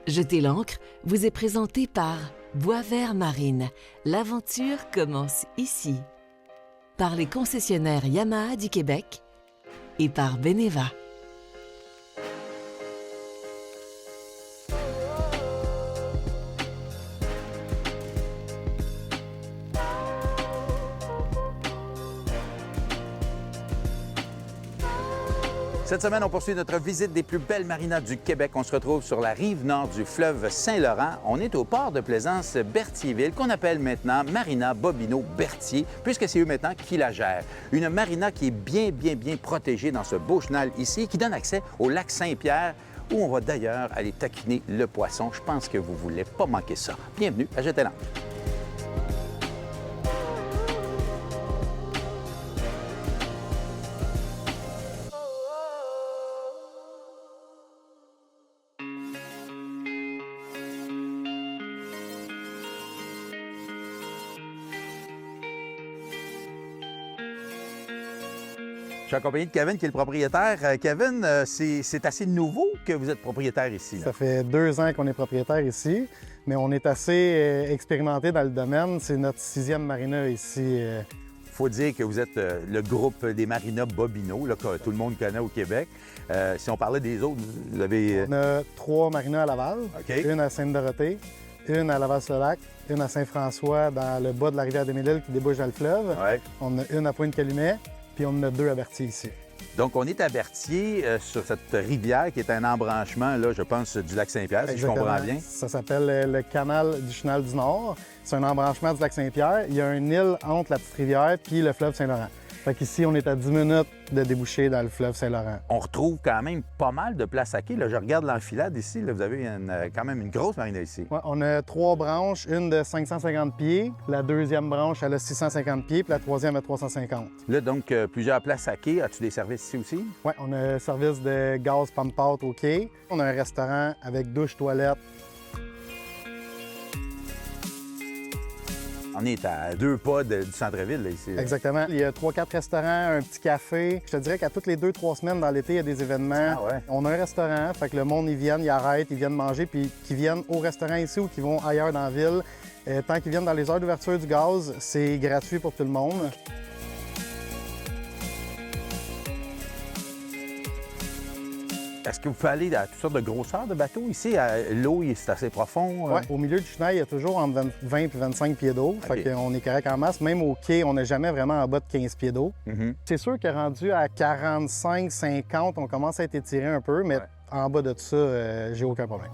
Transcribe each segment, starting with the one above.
Jeter l'ancre vous est présenté par Bois Vert Marine. L'aventure commence ici. Par les concessionnaires Yamaha du Québec et par Beneva. Cette semaine, on poursuit notre visite des plus belles marinas du Québec. On se retrouve sur la rive nord du fleuve Saint-Laurent. On est au port de plaisance Berthierville, qu'on appelle maintenant Marina Bobino-Berthier, puisque c'est eux maintenant qui la gèrent. Une marina qui est bien protégée dans ce beau chenal ici, qui donne accès au lac Saint-Pierre, où on va d'ailleurs aller taquiner le poisson. Je pense que vous ne voulez pas manquer ça. Bienvenue à Jeter l'ancre. Je suis accompagné de Kevin, qui est le propriétaire. Kevin, c'est assez nouveau que vous êtes propriétaire ici, là. Ça fait 2 ans qu'on est propriétaire ici, mais on est assez expérimenté dans le domaine. C'est notre 6e marina ici. Il faut dire que vous êtes le groupe des marinas Bobino, là, que tout le monde connaît au Québec. Si on parlait des autres, vous avez... On a 3 marinas à Laval, OK. une à Sainte-Dorothée, une à Laval-sur-Lac, une à Saint-François, dans le bas de la rivière des Mille-Îles qui débouche dans le fleuve. Ouais. On a une à Pointe-Calumet, puis on en a 2 à Berthier ici. Donc, on est à Berthier, sur cette rivière qui est un embranchement, là, je pense, du lac Saint-Pierre, si je comprends bien. Ça s'appelle le canal du Chenal du Nord. C'est un embranchement du lac Saint-Pierre. Il y a une île entre la petite rivière puis le fleuve Saint-Laurent. Fait qu'ici, on est à 10 minutes de déboucher dans le fleuve Saint-Laurent. On retrouve quand même pas mal de place à quai. Là, je regarde l'enfilade ici. Là, vous avez quand même une grosse marina ici. Ouais, on a 3 branches, une de 550 pieds, la deuxième branche, elle a 650 pieds, puis la troisième a 350. Là, donc, plusieurs places à quai. As-tu des services ici aussi? Oui, on a un service de gaz pump-out au quai. On a un restaurant avec douche, toilette. On est à 2 pas du centre-ville, là, ici. Là. Exactement. Il y a 3-4 restaurants, un petit café. Je te dirais qu'à toutes les 2-3 semaines dans l'été, il y a des événements. Ah ouais. On a un restaurant, fait que le monde, ils viennent, ils arrêtent, ils viennent manger, puis qu'ils viennent au restaurant ici ou qu'ils vont ailleurs dans la ville. Tant qu'ils viennent dans les heures d'ouverture du gaz, c'est gratuit pour tout le monde. Est-ce que vous pouvez aller à toutes sortes de grosseurs de bateaux ici? L'eau, c'est assez profond? Ouais, au milieu du chenal, il y a toujours entre 20 et 25 pieds d'eau. OK. Fait qu'on est correct en masse. Même au quai, on n'est jamais vraiment en bas de 15 pieds d'eau. Mhm. C'est sûr que rendu à 45, 50, on commence à être étiré un peu, mais Ouais. en bas de tout ça, j'ai aucun problème.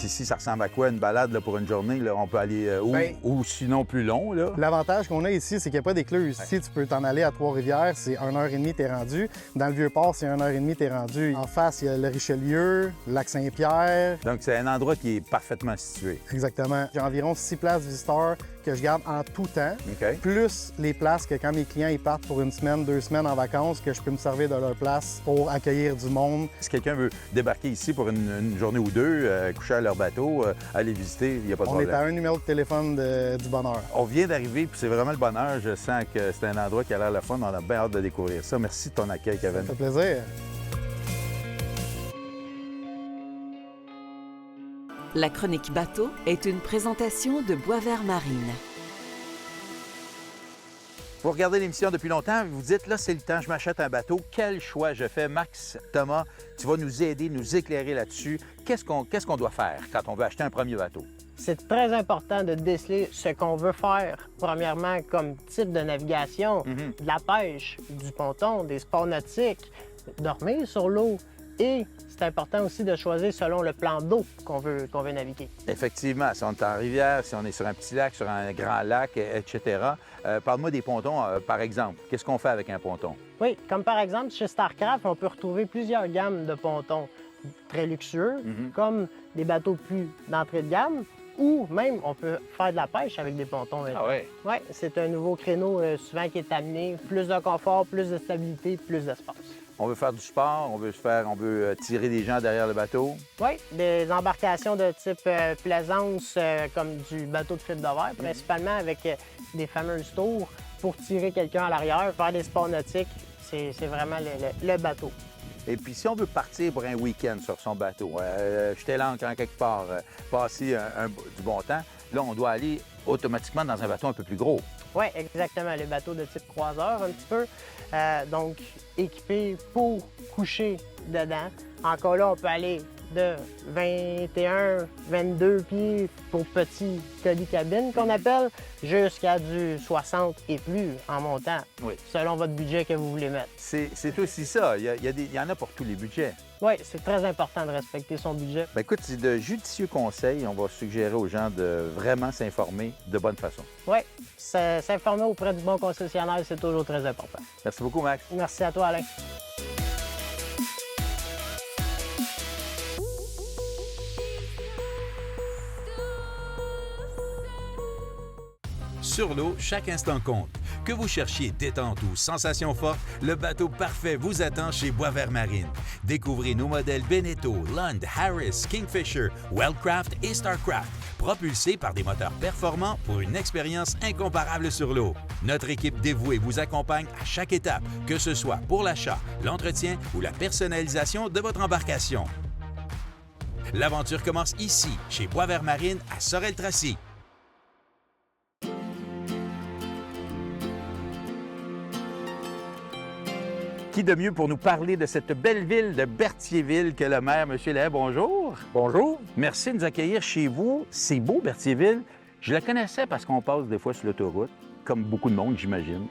Ici, ça ressemble à quoi une balade là, pour une journée? Là? On peut aller ou sinon plus long, là? L'avantage qu'on a ici, c'est qu'il n'y a pas d'écluses. Ici, tu peux t'en aller à Trois-Rivières, c'est 1h30, t'es rendu. Dans le Vieux-Port, c'est 1h30, t'es rendu. En face, il y a le Richelieu, le lac Saint-Pierre. Donc, c'est un endroit qui est parfaitement situé. Exactement. J'ai environ 6 places visiteurs que je garde en tout temps, OK. plus les places que quand mes clients ils partent pour 1 semaine, 2 semaines en vacances, que je peux me servir de leur place pour accueillir du monde. Si quelqu'un veut débarquer ici pour une journée ou deux, coucher à leur bateau, aller visiter, il n'y a pas de On problème. est à un numéro de téléphone du bonheur. On vient d'arriver, puis c'est vraiment le bonheur. Je sens que c'est un endroit qui a l'air le fun. On a bien hâte de découvrir ça. Merci de ton accueil, Kevin. Ça fait plaisir. La chronique bateau est une présentation de Bois Vert Marine. Vous regardez l'émission depuis longtemps, vous dites, là, c'est le temps, je m'achète un bateau. Quel choix je fais? Max, Thomas, tu vas nous aider, nous éclairer là-dessus. Qu'est-ce qu'on doit faire quand on veut acheter un premier bateau? C'est très important de déceler ce qu'on veut faire, premièrement, comme type de navigation, de la pêche, du ponton, des sports nautiques, dormir sur l'eau. Et c'est important aussi de choisir selon le plan d'eau qu'on veut naviguer. Effectivement, si on est en rivière, si on est sur un petit lac, sur un grand lac, etc. Parle-moi des pontons, par exemple. Qu'est-ce qu'on fait avec un ponton? Oui, comme par exemple, chez Starcraft, on peut retrouver plusieurs gammes de pontons très luxueux, comme des bateaux plus d'entrée de gamme, ou même on peut faire de la pêche avec des pontons. Ah ouais? Oui, c'est un nouveau créneau souvent qui est amené. Plus de confort, plus de stabilité, plus d'espace. On veut faire du sport, on veut tirer des gens derrière le bateau. Oui, des embarcations de type plaisance, comme du bateau de fibre de verre, principalement avec des fameuses tours pour tirer quelqu'un à l'arrière, faire des sports nautiques. C'est vraiment le bateau. Et puis, si on veut partir pour un week-end sur son bateau, jeter l'ancre en quelque part, passer du bon temps, là, on doit aller automatiquement dans un bateau un peu plus gros. Oui, exactement. Les bateaux de type croiseur, un petit peu. Donc, équipés pour coucher dedans. Encore là, on peut aller de 21, 22 pieds pour petit cabine qu'on appelle, jusqu'à du 60 et plus en montant, selon votre budget que vous voulez mettre. C'est aussi ça. Il y en a pour tous les budgets. Oui, c'est très important de respecter son budget. Bien, écoute, c'est de judicieux conseils. On va suggérer aux gens de vraiment s'informer de bonne façon. Oui, s'informer auprès du bon concessionnaire, c'est toujours très important. Merci beaucoup, Max. Merci à toi, Alain. Sur l'eau, chaque instant compte. Que vous cherchiez détente ou sensation forte, le bateau parfait vous attend chez Boisvert Marine. Découvrez nos modèles Beneteau, Lund, Harris, Kingfisher, Wellcraft et Starcraft, propulsés par des moteurs performants pour une expérience incomparable sur l'eau. Notre équipe dévouée vous accompagne à chaque étape, que ce soit pour l'achat, l'entretien ou la personnalisation de votre embarcation. L'aventure commence ici, chez Boisvert Marine, à Sorel-Tracy. Qui de mieux pour nous parler de cette belle ville de Berthierville que le maire, M. Lahaye, bonjour. Bonjour. Merci de nous accueillir chez vous. C'est beau, Berthierville. Je la connaissais parce qu'on passe des fois sur l'autoroute, comme beaucoup de monde, j'imagine.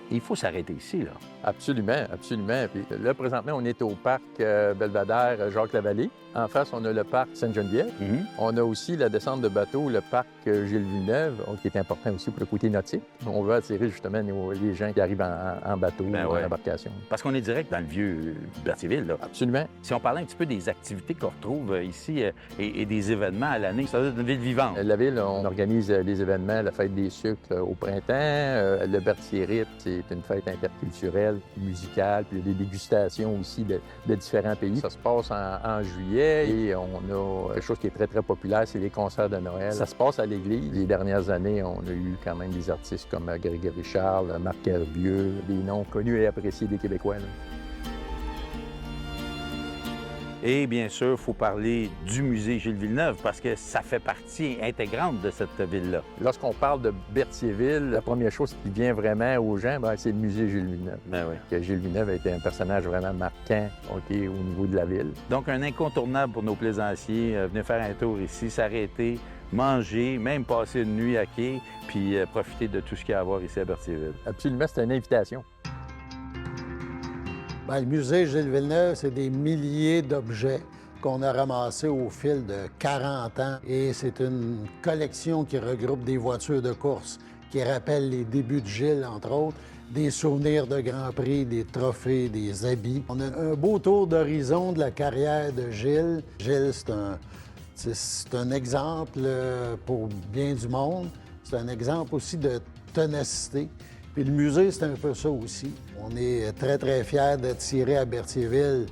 Il faut s'arrêter ici, là. Absolument, absolument. Puis là, présentement, on est au parc Belvédère Jacques-Lavallée. En face, on a le parc Sainte-Geneviève. On a aussi la descente de bateau, le parc Gilles Villeneuve, qui est important aussi pour le côté nautique. On veut attirer justement les gens qui arrivent en bateau ou en embarcation. Parce qu'on est direct dans le vieux Berthierville, là. Absolument. Si on parlait un petit peu des activités qu'on retrouve ici et des événements à l'année, ça doit être une ville vivante. La ville, on organise des événements, la fête des sucres au printemps, le Berthierrip, c'est une fête interculturelle, musicale, puis il y a des dégustations aussi de différents pays. Ça se passe en juillet et on a quelque chose qui est très, très populaire, c'est les concerts de Noël. Ça se passe à l'église. Les dernières années, on a eu quand même des artistes comme Grégory Charles, Marc Hervieux, des noms connus et appréciés des Québécois, là. Et bien sûr, il faut parler du musée Gilles Villeneuve parce que ça fait partie intégrante de cette ville-là. Lorsqu'on parle de Berthierville, la première chose qui vient vraiment aux gens, c'est le musée Gilles Villeneuve. Ben oui. Que Gilles Villeneuve a été un personnage vraiment marquant au niveau de la ville. Donc, un incontournable pour nos plaisanciers. Venez faire un tour ici, s'arrêter, manger, même passer une nuit à quai, puis profiter de tout ce qu'il y a à voir ici à Berthierville. Absolument, c'est une invitation. Bien, le musée Gilles Villeneuve, c'est des milliers d'objets qu'on a ramassés au fil de 40 ans. Et c'est une collection qui regroupe des voitures de course, qui rappellent les débuts de Gilles, entre autres, des souvenirs de Grand Prix, des trophées, des habits. On a un beau tour d'horizon de la carrière de Gilles. Gilles, c'est un exemple pour bien du monde. C'est un exemple aussi de ténacité. Puis le musée, c'est un peu ça aussi. On est très, très fiers d'attirer à Berthierville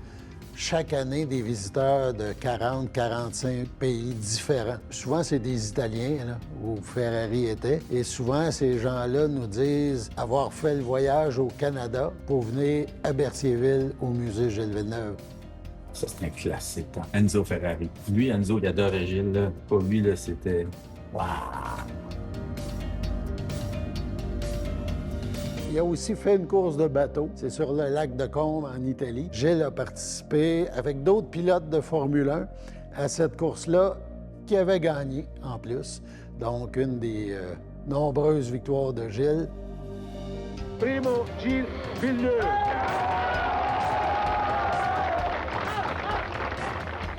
chaque année des visiteurs de 40, 45 pays différents. Souvent, c'est des Italiens, là, où Ferrari était. Et souvent, ces gens-là nous disent avoir fait le voyage au Canada pour venir à Berthierville, au musée Gilles Villeneuve. Ça, c'est un classique. Enzo Ferrari. Lui, Enzo, il adorait Gilles. Là. Pour lui, là, c'était... Waouh! Il a aussi fait une course de bateau. C'est sur le lac de Combe, en Italie. Gilles a participé avec d'autres pilotes de Formule 1 à cette course-là, qui avait gagné en plus. Donc, une des nombreuses victoires de Gilles. Primo Gilles Villeneuve.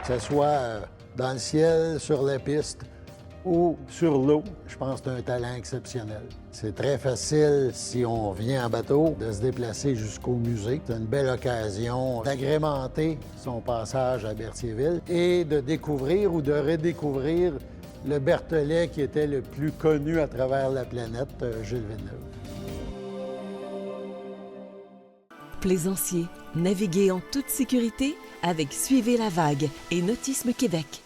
Que ce soit dans le ciel, sur la piste ou sur l'eau, je pense que c'est un talent exceptionnel. C'est très facile, si on vient en bateau, de se déplacer jusqu'au musée. C'est une belle occasion d'agrémenter son passage à Berthierville et de découvrir ou de redécouvrir le Berthollet qui était le plus connu à travers la planète, Gilles Villeneuve. Plaisanciers, naviguez en toute sécurité avec Suivez la vague et Nautisme Québec.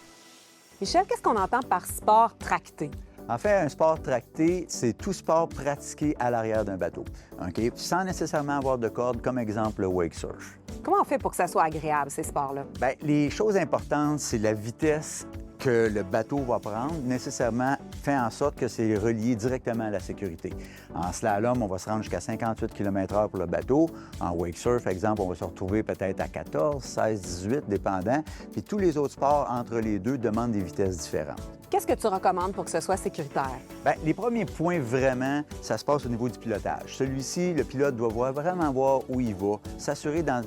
Michel, qu'est-ce qu'on entend par sport tracté? En fait, un sport tracté, c'est tout sport pratiqué à l'arrière d'un bateau, OK? Sans nécessairement avoir de corde, comme exemple le wake surf. Comment on fait pour que ça soit agréable, ces sports-là? Bien, les choses importantes, c'est la vitesse que le bateau va prendre, nécessairement fait en sorte que c'est relié directement à la sécurité. En slalom, on va se rendre jusqu'à 58 km/h pour le bateau. En wakesurf, par exemple, on va se retrouver peut-être à 14, 16, 18, dépendant. Puis tous les autres sports, entre les deux, demandent des vitesses différentes. Qu'est-ce que tu recommandes pour que ce soit sécuritaire? Bien, les premiers points, vraiment, ça se passe au niveau du pilotage. Celui-ci, le pilote doit vraiment voir où il va, s'assurer dans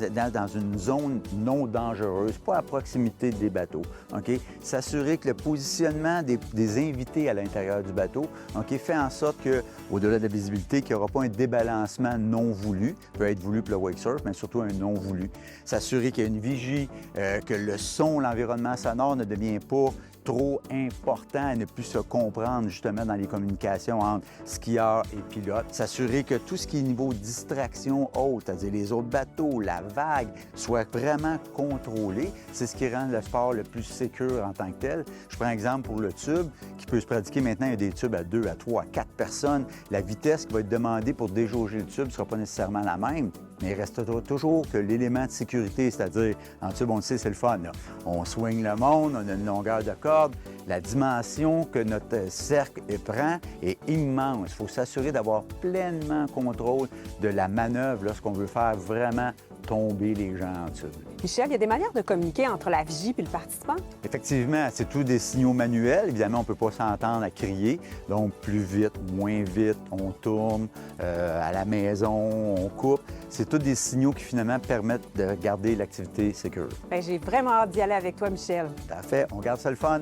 une zone non dangereuse, pas à proximité des bateaux, OK? S'assurer que le positionnement des invités à l'intérieur du bateau, OK, fait en sorte que, au-delà de la visibilité, qu'il n'y aura pas un débalancement non voulu, peut être voulu pour le wakesurf, mais surtout un non voulu. S'assurer qu'il y a une vigie, que le son, l'environnement sonore ne devient pas trop important et ne plus se comprendre justement dans les communications entre skieurs et pilotes. S'assurer que tout ce qui est niveau distraction haute, c'est-à-dire les autres bateaux, la vague, soit vraiment contrôlé. C'est ce qui rend le sport le plus sécure en tant que tel. Je prends un exemple pour le tube, qui peut se pratiquer maintenant. Il y a des tubes à 2, à 3, à 4 personnes. La vitesse qui va être demandée pour déjauger le tube ne sera pas nécessairement la même, mais il restera toujours que l'élément de sécurité, c'est-à-dire, en tube, on le sait, c'est le fun, là. On swing le monde, on a une longueur de corde. La dimension que notre cercle prend est immense. Il faut s'assurer d'avoir pleinement contrôle de la manœuvre lorsqu'on veut faire vraiment tomber les gens en tube. Michel, il y a des manières de communiquer entre la vigie et le participant? Effectivement, c'est tous des signaux manuels. Évidemment, on ne peut pas s'entendre à crier. Donc, plus vite, moins vite, on tourne, à la maison, on coupe. C'est tous des signaux qui, finalement, permettent de garder l'activité sécure. Bien, j'ai vraiment hâte d'y aller avec toi, Michel. Parfait. On garde ça le fun.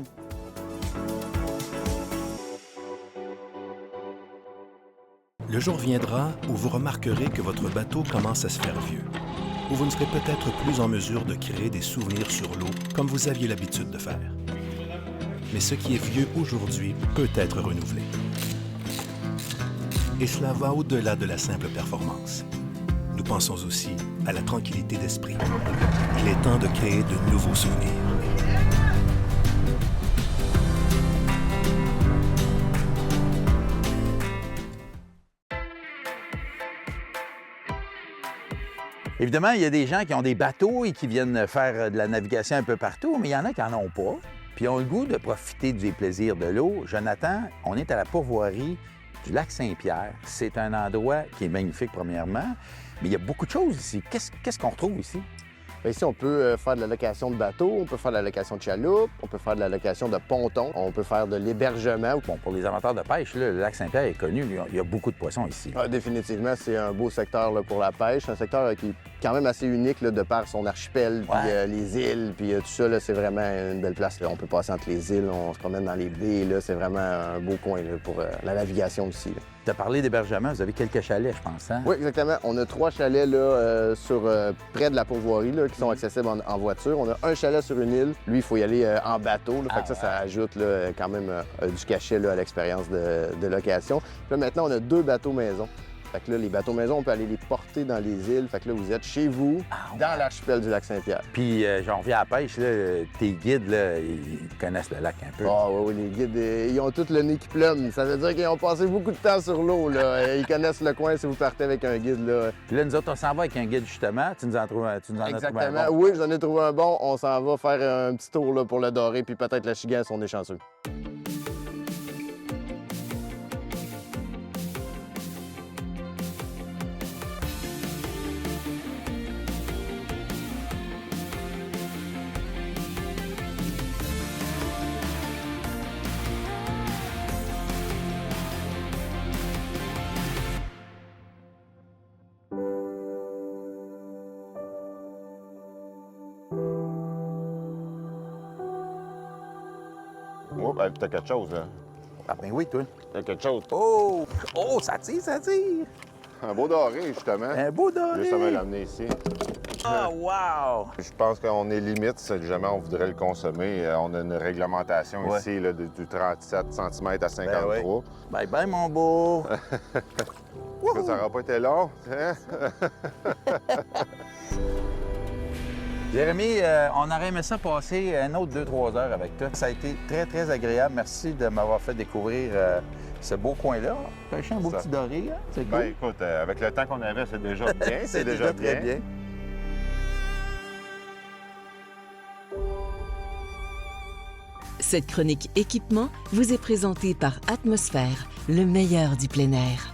Le jour viendra où vous remarquerez que votre bateau commence à se faire vieux, où vous ne serez peut-être plus en mesure de créer des souvenirs sur l'eau comme vous aviez l'habitude de faire. Mais ce qui est vieux aujourd'hui peut être renouvelé. Et cela va au-delà de la simple performance. Nous pensons aussi à la tranquillité d'esprit. Il est temps de créer de nouveaux souvenirs. Évidemment, il y a des gens qui ont des bateaux et qui viennent faire de la navigation un peu partout, mais il y en a qui n'en ont pas, puis ont le goût de profiter du plaisir de l'eau. Jonathan, on est à la pourvoirie du lac Saint-Pierre. C'est un endroit qui est magnifique, premièrement, mais il y a beaucoup de choses ici. Qu'est-ce qu'on retrouve ici? Bien, ici, on peut faire de la location de bateaux, on peut faire de la location de chaloupe, on peut faire de la location de pontons, on peut faire de l'hébergement. Bon, pour les amateurs de pêche, là, le lac Saint-Pierre est connu. Il y a beaucoup de poissons ici. Ah, définitivement, c'est un beau secteur là, pour la pêche. Un secteur qui est quand même assez unique là, de par son archipel, puis les îles, puis tout ça. Là, c'est vraiment une belle place. Là. On peut passer entre les îles, on se promène dans les baies. Là. C'est vraiment un beau coin là, pour la navigation aussi. Tu as parlé d'hébergement, vous avez quelques chalets, je pense, hein? Oui, exactement. On a 3 chalets là, près de la pourvoirie là, qui sont accessibles en voiture. On a un chalet sur une île. Lui, il faut y aller en bateau. Là, fait que ça ajoute là, quand même du cachet là, à l'expérience de location. Puis là, maintenant, on a 2 bateaux maison. Fait que là, les bateaux maison, on peut aller les porter dans les îles. Fait que là, vous êtes chez vous, dans l'archipel du lac Saint-Pierre. Puis, j'en reviens à la pêche, là, tes guides, là, ils connaissent le lac un peu. Ah oui, les guides, ils ont tout le nez qui plume. Ça veut dire qu'ils ont passé beaucoup de temps sur l'eau, là. Ils connaissent le coin si vous partez avec un guide, là. Puis là, nous autres, on s'en va avec un guide, justement. Tu nous en as trouvé un bon? Exactement. Oui, j'en ai trouvé un bon. On s'en va faire un petit tour là, pour le doré, puis peut-être la chigasse, on est chanceux. Oh, ben, t'as quelque chose, là. Ah, ben oui, toi. T'as quelque chose. Oh! Oh, ça tire, ça tire! Un beau doré, justement. Un beau doré! Juste avant de l'amener ici. Oh, wow! Je pense qu'on est limite si jamais on voudrait le consommer. On a une réglementation ici là, du 37 cm à 53. Ben oui. Bye bye, mon beau! Ça n'aura pas été long, hein? Jérémy, on aurait aimé ça passer un autre 2-3 heures avec toi. Ça a été très, très agréable. Merci de m'avoir fait découvrir ce beau coin-là. Pêcher un beau petit doré, hein? C'est cool. Ben, écoute, avec le temps qu'on avait, c'est déjà bien. C'est déjà très bien. Cette chronique équipement vous est présentée par Atmosphère, le meilleur du plein air.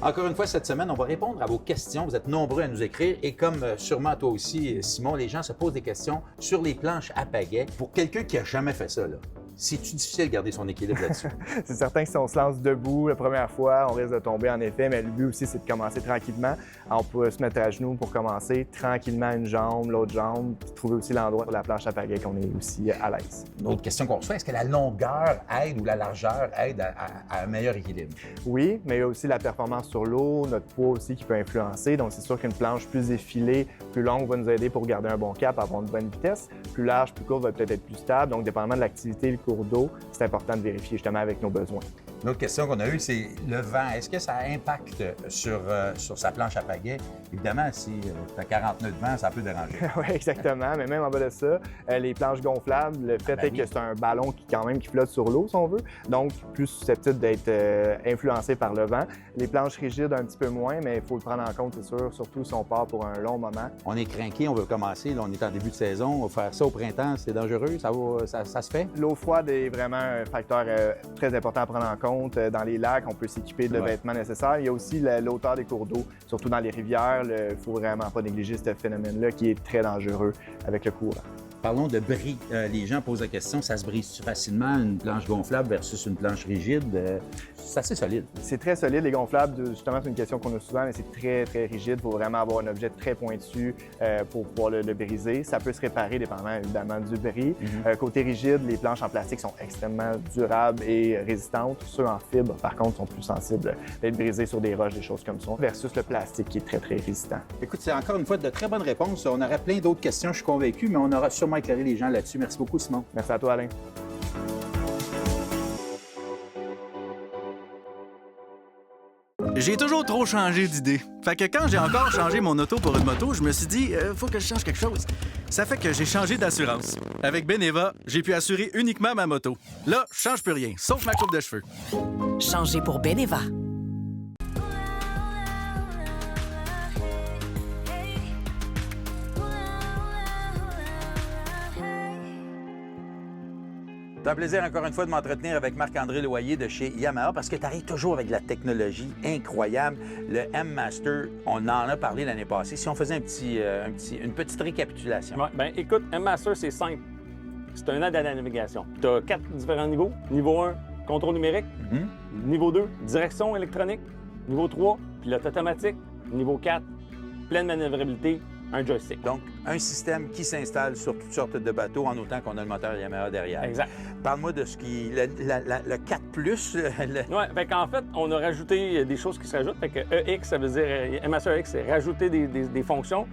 Encore une fois, cette semaine, on va répondre à vos questions. Vous êtes nombreux à nous écrire et comme sûrement toi aussi, Simon, les gens se posent des questions sur les planches à pagaie. Pour quelqu'un qui n'a jamais fait ça, là, c'est-tu difficile de garder son équilibre là-dessus? C'est certain que si on se lance debout la première fois, on risque de tomber en effet, mais le but aussi, c'est de commencer tranquillement. On peut se mettre à genoux pour commencer, tranquillement une jambe, l'autre jambe, puis trouver aussi l'endroit sur la planche à pagaie qu'on est aussi à l'aise. Une autre question qu'on reçoit, est-ce que la longueur aide ou la largeur aide à un meilleur équilibre? Oui, mais il y a aussi la performance sur l'eau, notre poids aussi qui peut influencer. Donc, c'est sûr qu'une planche plus effilée, plus longue va nous aider pour garder un bon cap, avoir une bonne vitesse. Plus large, plus courte va peut-être être plus stable. Donc, dépendamment de l'activité, le cours d'eau, c'est important de vérifier justement avec nos besoins. Une autre question qu'on a eue, c'est le vent. Est-ce que ça impacte sur sa planche à pagaie? Évidemment, si tu as 40 nœuds de vent, ça peut déranger. Oui, exactement. Mais même en bas de ça, les planches gonflables, le fait est que c'est un ballon qui flotte sur l'eau, si on veut, donc plus susceptible d'être influencé par le vent. Les planches rigides, un petit peu moins, mais il faut le prendre en compte, c'est sûr, surtout si on part pour un long moment. On est craqué, on veut commencer. Là, on est en début de saison. On va faire ça au printemps, c'est dangereux? Ça se fait? L'eau froide est vraiment un facteur très important à prendre en compte. Dans les lacs, on peut s'équiper de vêtements nécessaires. Il y a aussi l'auteur des cours d'eau, surtout dans les rivières. Il ne faut vraiment pas négliger ce phénomène-là qui est très dangereux avec le courant. Parlons de bris. Les gens posent la question, ça se brise facilement, une planche gonflable versus une planche rigide? C'est assez solide. C'est très solide. Les gonflables, justement, c'est une question qu'on a souvent, mais c'est très, très rigide. Il faut vraiment avoir un objet très pointu pour pouvoir le briser. Ça peut se réparer, dépendamment, évidemment, du bris. Côté rigide, les planches en plastique sont extrêmement durables et résistantes. Ceux en fibre, par contre, sont plus sensibles d'être brisés sur des roches, des choses comme ça, versus le plastique qui est très, très résistant. Écoute, c'est encore une fois de très bonnes réponses. On aurait plein d'autres questions, je suis convaincu, mais on aura sûrement éclairé les gens là-dessus. Merci beaucoup, Simon. Merci à toi, Alain. J'ai toujours trop changé d'idée. Fait que quand j'ai encore changé mon auto pour une moto, je me suis dit, faut que je change quelque chose. Ça fait que j'ai changé d'assurance. Avec Beneva, j'ai pu assurer uniquement ma moto. Là, je change plus rien, sauf ma coupe de cheveux. Changez pour Beneva. C'est un plaisir encore une fois de m'entretenir avec Marc-André Loyer de chez Yamaha parce que tu arrives toujours avec de la technologie incroyable. Le M-Master, on en a parlé l'année passée. Si on faisait une petite récapitulation. Ouais, bien, écoute, M-Master, c'est simple. C'est un aide à la navigation. Tu as 4 différents niveaux. Niveau 1, contrôle numérique. Niveau 2, direction électronique. Niveau 3, pilote automatique. Niveau 4, pleine manœuvrabilité. Un joystick. Donc, un système qui s'installe sur toutes sortes de bateaux en autant qu'on a le moteur Yamaha derrière. Exact. Parle-moi de ce qui... le 4 +. Oui, bien qu'en fait, on a rajouté des choses qui se rajoutent. Fait que EX, ça veut dire... M-Master EX, c'est rajouter des fonctions.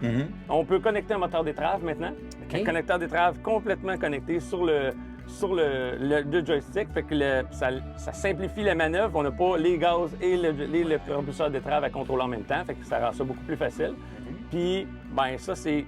On peut connecter un moteur d'étrave maintenant. Un connecteur d'étrave complètement connecté sur le joystick. Fait que ça simplifie la manœuvre. On n'a pas les gaz et le propulseur d'étrave à contrôler en même temps. Fait que ça rend ça beaucoup plus facile. Puis, bien, ça, c'est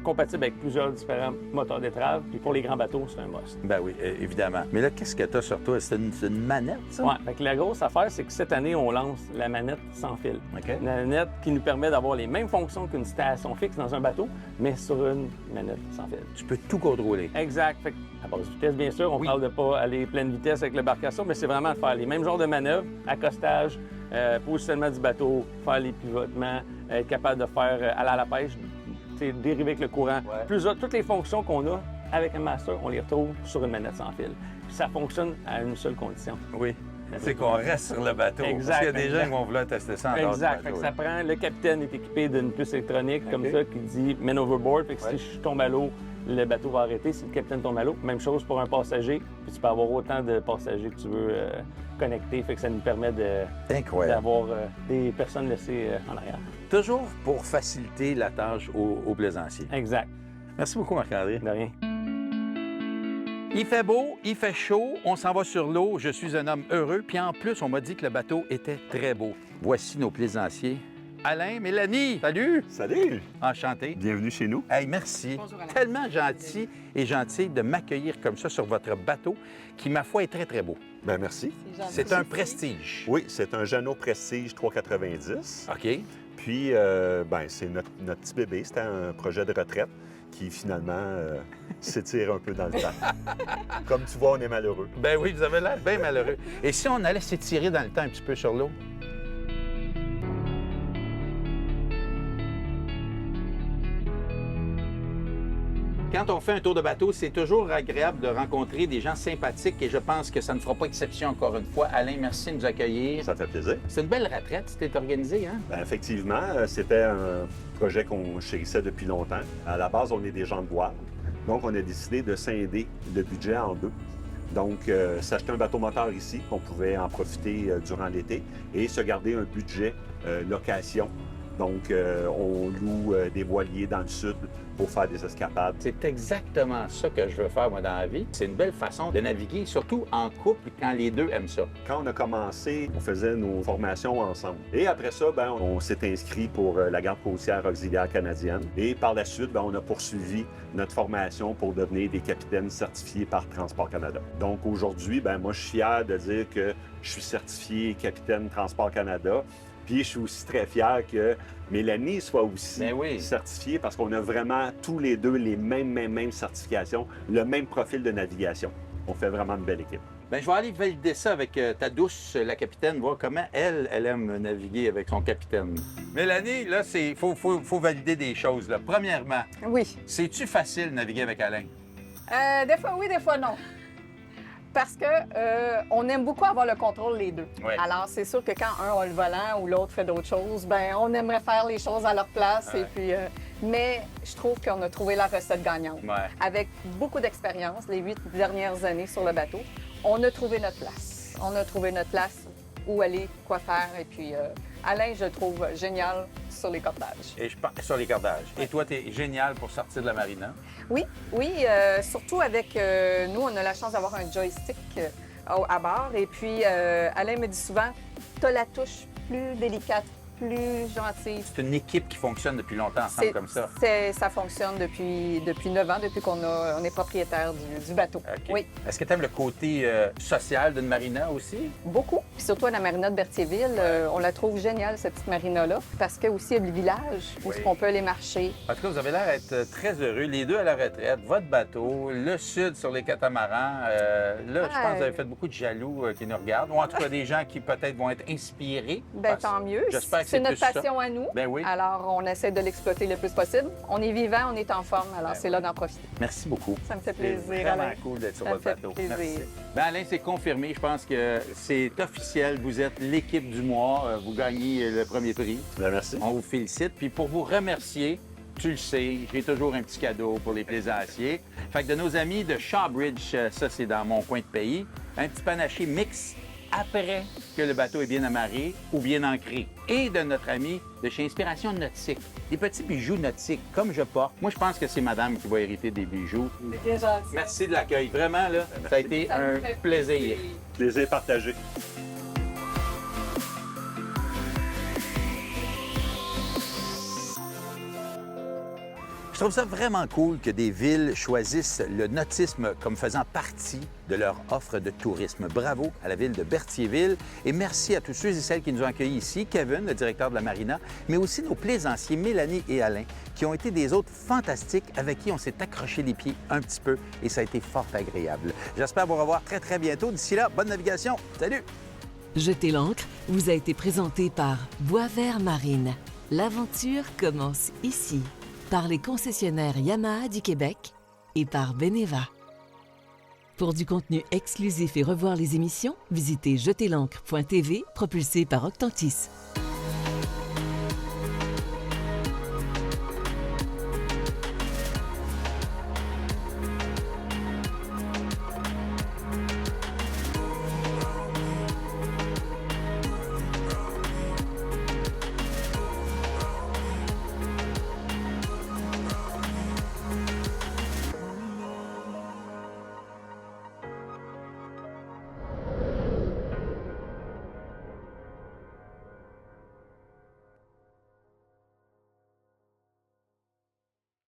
compatible avec plusieurs différents moteurs d'étrave. Puis pour les grands bateaux, c'est un must. Ben oui, évidemment. Mais là, qu'est-ce que tu as sur toi? C'est une manette, ça? Oui. Fait que la grosse affaire, c'est que cette année, on lance la manette sans fil. Une manette qui nous permet d'avoir les mêmes fonctions qu'une station fixe dans un bateau, mais sur une manette sans fil. Tu peux tout contrôler. Exact. Fait à basse vitesse, bien sûr. On parle de pas aller pleine vitesse avec l'embarcation, mais c'est vraiment de faire les mêmes genres de manœuvres, accostage, positionnement du bateau, faire les pivotements, être capable de faire aller à la pêche, dériver avec le courant. Toutes les fonctions qu'on a avec un Master, on les retrouve sur une manette sans fil. Puis ça fonctionne à une seule condition. Oui. C'est qu'on reste sur le bateau. Exact. Parce qu'il y a des gens qui vont vouloir tester ça en dehors du bateau. Fait que ça prend... Le capitaine est équipé d'une puce électronique comme ça qui dit « Man overboard ». Fait que si je tombe à l'eau, le bateau va arrêter. Si le capitaine tombe à l'eau, même chose pour un passager. Puis tu peux avoir autant de passagers que tu veux connecter. Fait que ça nous permet d'avoir des personnes laissées en arrière. Toujours pour faciliter la tâche aux plaisanciers. Exact. Merci beaucoup, Marc-André. De rien. Il fait beau, il fait chaud, on s'en va sur l'eau, je suis un homme heureux, puis en plus, on m'a dit que le bateau était très beau. Voici nos plaisanciers. Alain, Mélanie, salut! Salut! Enchanté. Bienvenue chez nous. Hey, merci. Bonjour, Alain. Tellement gentil et gentil de m'accueillir comme ça sur votre bateau, qui, ma foi, est très, très beau. Bien, merci. C'est un Prestige. Oui, c'est un Jeannot Prestige 390. OK. Puis, c'est notre petit bébé. C'était un projet de retraite. qui finalement s'étire un peu dans le temps. Comme tu vois, on est malheureux. Ben oui, vous avez l'air bien malheureux. Et si on allait s'étirer dans le temps un petit peu sur l'eau? Quand on fait un tour de bateau, c'est toujours agréable de rencontrer des gens sympathiques et je pense que ça ne fera pas exception encore une fois. Alain, merci de nous accueillir. Ça fait plaisir. C'est une belle retraite, c'était organisé, hein? Bien, effectivement, c'était un projet qu'on chérissait depuis longtemps. À la base, on est des gens de voile. Donc, on a décidé de scinder le budget en deux. Donc, s'acheter un bateau moteur ici, qu'on pouvait en profiter durant l'été, et se garder un budget location. Donc, on loue des voiliers dans le sud pour faire des escapades. C'est exactement ça que je veux faire, moi, dans la vie. C'est une belle façon de naviguer, surtout en couple, quand les deux aiment ça. Quand on a commencé, on faisait nos formations ensemble. Et après ça, ben, on s'est inscrit pour la garde côtière auxiliaire canadienne. Et par la suite, ben, on a poursuivi notre formation pour devenir des capitaines certifiés par Transport Canada. Donc aujourd'hui, ben, moi, je suis fier de dire que je suis certifié capitaine Transport Canada. Puis je suis aussi très fier que Mélanie soit aussi certifiée parce qu'on a vraiment tous les deux les mêmes certifications, le même profil de navigation. On fait vraiment une belle équipe. Bien, je vais aller valider ça avec ta douce, la capitaine, voir comment elle aime naviguer avec son capitaine. Mélanie, là, il faut valider des choses. Là. Premièrement, c'est-tu facile de naviguer avec Alain? Des fois oui, des fois non. Parce que on aime beaucoup avoir le contrôle les deux. Oui. Alors, c'est sûr que quand un a le volant ou l'autre fait d'autres choses, ben on aimerait faire les choses à leur place. Et puis, mais je trouve qu'on a trouvé la recette gagnante. Ouais. Avec beaucoup d'expérience, les 8 dernières années sur le bateau, on a trouvé notre place. On a trouvé notre place, où aller, quoi faire. Et puis, Alain, je le trouve génial sur les cordages. Et sur les cordages. Et toi, tu es génial pour sortir de la marina. Oui, surtout avec nous, on a la chance d'avoir un joystick à bord. Et puis, Alain me dit souvent, tu as la touche plus délicate, plus gentille. C'est une équipe qui fonctionne depuis longtemps ensemble comme ça. Ça fonctionne depuis 9 ans, depuis qu'on est propriétaire du bateau. Okay. Oui. Est-ce que tu aimes le côté social d'une marina aussi? Beaucoup. Puis surtout à la marina de Berthierville, on la trouve géniale, cette petite marina-là, parce qu'il y a aussi le village où on peut aller marcher. En tout cas, vous avez l'air d'être très heureux, les deux à la retraite, votre bateau, le sud sur les catamarans. Là, je pense que vous avez fait beaucoup de jaloux qui nous regardent, ou en tout cas des gens qui peut-être vont être inspirés. Bien, tant mieux. J'espère que c'est notre plus passion ça. à nous. Ben oui. Alors, on essaie de l'exploiter le plus possible. On est vivant, on est en forme, alors c'est là d'en profiter. Merci beaucoup. Ça me fait plaisir, C'est vraiment Alain. cool d'être sur Ça me votre fait bateau. plaisir. Merci. Ben Alain, c'est confirmé. Je pense que c'est officiel. Vous êtes l'équipe du mois. Vous gagnez le premier prix. Ben, merci. On vous félicite. Puis pour vous remercier, tu le sais, j'ai toujours un petit cadeau pour les plaisanciers. Fait que de nos amis de Shawbridge, ça c'est dans mon coin de pays, un petit panaché mix après que le bateau est bien amarré ou bien ancré. Et de notre ami de chez Inspiration Nautique, des petits bijoux nautiques comme je porte. Moi, je pense que c'est madame qui va hériter des bijoux. C'est bien gentil. Merci de l'accueil. Vraiment, là, ça a été un plaisir. Plaisir partagé. Je trouve ça vraiment cool que des villes choisissent le nautisme comme faisant partie de leur offre de tourisme. Bravo à la ville de Berthierville et merci à tous ceux et celles qui nous ont accueillis ici, Kevin, le directeur de la marina, mais aussi nos plaisanciers Mélanie et Alain, qui ont été des hôtes fantastiques avec qui on s'est accroché les pieds un petit peu et ça a été fort agréable. J'espère vous revoir très, très bientôt. D'ici là, bonne navigation. Salut! Jeter l'ancre vous a été présenté par Boisvert Marine. L'aventure commence ici. Par les concessionnaires Yamaha du Québec et par Beneva. Pour du contenu exclusif et revoir les émissions, visitez jeterlancre.tv propulsé par Octantis.